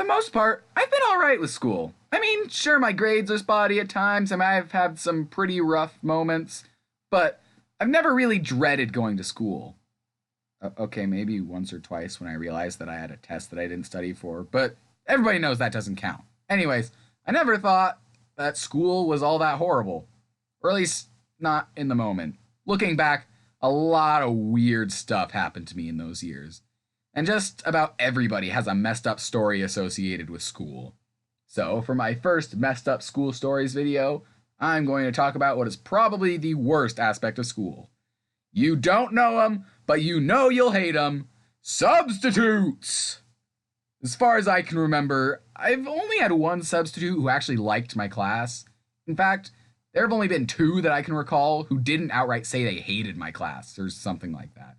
most part, I've been alright with school. I mean, sure, my grades are spotty at times, and I've had some pretty rough moments, but I've never really dreaded going to school. Okay, maybe once or twice when I realized that I had a test that I didn't study for, but everybody knows that doesn't count. Anyways, I never thought that school was all that horrible, or at least not in the moment. Looking back, a lot of weird stuff happened to me in those years. And just about everybody has a messed up story associated with school. So, for my first messed up school stories video, I'm going to talk about what is probably the worst aspect of school. You don't know them, but you know you'll hate them. Substitutes! As far as I can remember, I've only had one substitute who actually liked my class. In fact, there have only been two that I can recall who didn't outright say they hated my class or something like that.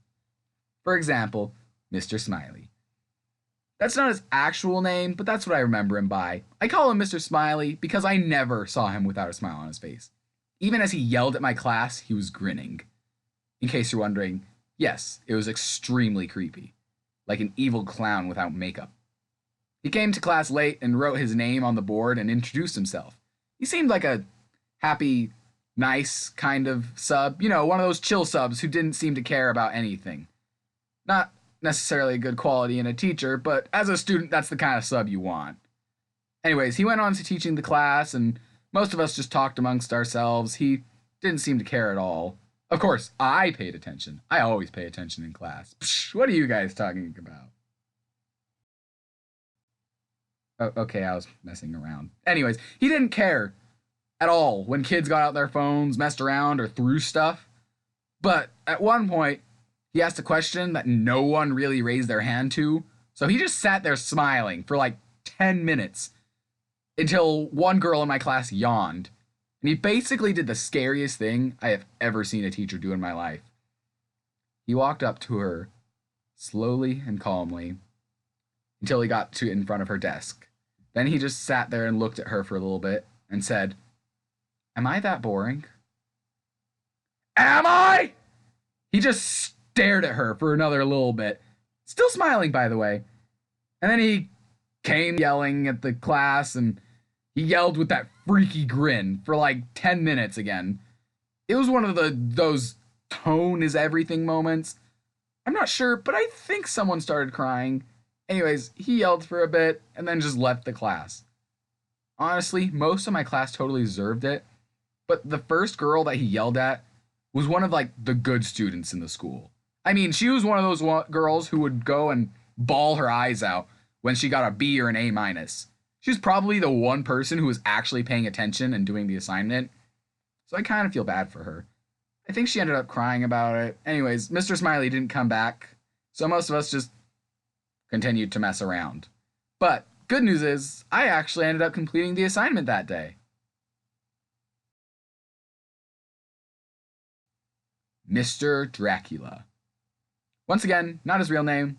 For example, Mr. Smiley. That's not his actual name, but that's what I remember him by. I call him Mr. Smiley because I never saw him without a smile on his face. Even as he yelled at my class, he was grinning. In case you're wondering, yes, it was extremely creepy. Like an evil clown without makeup. He came to class late and wrote his name on the board and introduced himself. He seemed like a happy, nice kind of sub. You know, one of those chill subs who didn't seem to care about anything. Not necessarily a good quality in a teacher, but as a student, that's the kind of sub you want. Anyways, he went on to teaching the class, and most of us just talked amongst ourselves. He didn't seem to care at all. Of course, I paid attention. I always pay attention in class. Psh, what are you guys talking about? Oh, okay, I was messing around. Anyways, he didn't care at all when kids got out their phones, messed around, or threw stuff. But at one point, he asked a question that no one really raised their hand to, so he just sat there smiling for like 10 minutes until one girl in my class yawned. And he basically did the scariest thing I have ever seen a teacher do in my life. He walked up to her slowly and calmly until he got to in front of her desk. Then he just sat there and looked at her for a little bit and said, "Am I that boring?" Am I? He just stared at her for another little bit, still smiling, by the way. And then he came yelling at the class, and he yelled with that freaky grin for like 10 minutes again. It was one of those tone is everything moments. I'm not sure, but I think someone started crying. Anyways, he yelled for a bit and then just left the class. Honestly, most of my class totally deserved it, but the first girl that he yelled at was one of like the good students in the school. I mean, she was one of those girls who would go and bawl her eyes out when she got a B or an A minus. She was probably the one person who was actually paying attention and doing the assignment, so I kind of feel bad for her. I think she ended up crying about it. Anyways, Mr. Smiley didn't come back, so most of us just continued to mess around. But good news is, I actually ended up completing the assignment that day. Mr. Dracula. Once again, not his real name,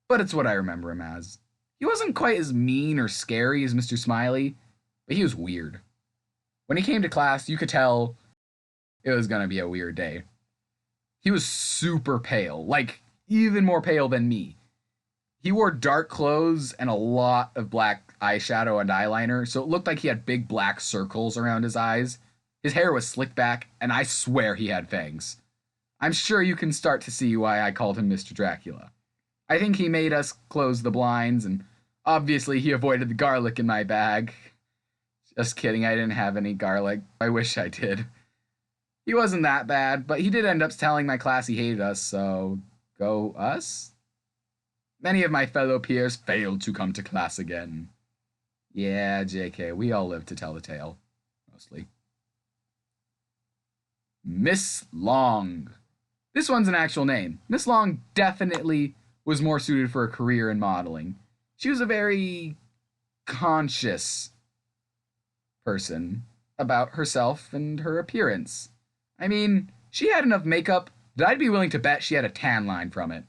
but it's what I remember him as. He wasn't quite as mean or scary as Mr. Smiley, but he was weird. When he came to class, you could tell it was gonna be a weird day. He was super pale, like even more pale than me. He wore dark clothes and a lot of black eyeshadow and eyeliner, so it looked like he had big black circles around his eyes. His hair was slicked back, and I swear he had fangs. I'm sure you can start to see why I called him Mr. Dracula. I think he made us close the blinds, and obviously he avoided the garlic in my bag. Just kidding, I didn't have any garlic. I wish I did. He wasn't that bad, but he did end up telling my class he hated us, so go us? Many of my fellow peers failed to come to class again. Yeah, JK, we all live to tell the tale. Mostly. Miss Long. This one's an actual name. Miss Long definitely was more suited for a career in modeling. She was a very conscious person about herself and her appearance. I mean, she had enough makeup that I'd be willing to bet she had a tan line from it.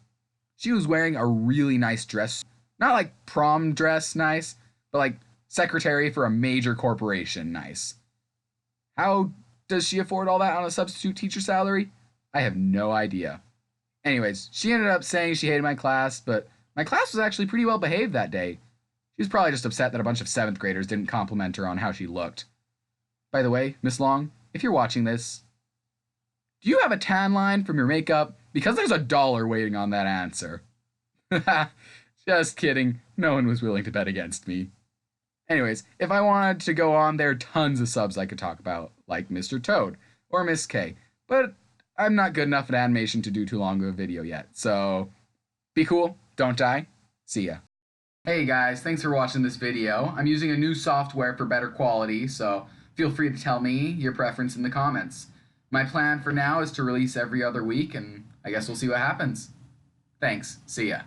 She was wearing a really nice dress. Not like prom dress nice, but like secretary for a major corporation nice. How does she afford all that on a substitute teacher salary? I have no idea. Anyways, she ended up saying she hated my class, but my class was actually pretty well behaved that day. She's probably just upset that a bunch of 7th graders didn't compliment her on how she looked. By the way, Miss Long, if you're watching this, do you have a tan line from your makeup? Because there's $1 waiting on that answer. Just kidding. No one was willing to bet against me. Anyways, if I wanted to go on, there are tons of subs I could talk about, like Mr. Toad or Miss K, but I'm not good enough at animation to do too long of a video yet, so be cool, don't die, see ya. Hey guys, thanks for watching this video. I'm using a new software for better quality, so feel free to tell me your preference in the comments. My plan for now is to release every other week, and I guess we'll see what happens. Thanks, see ya.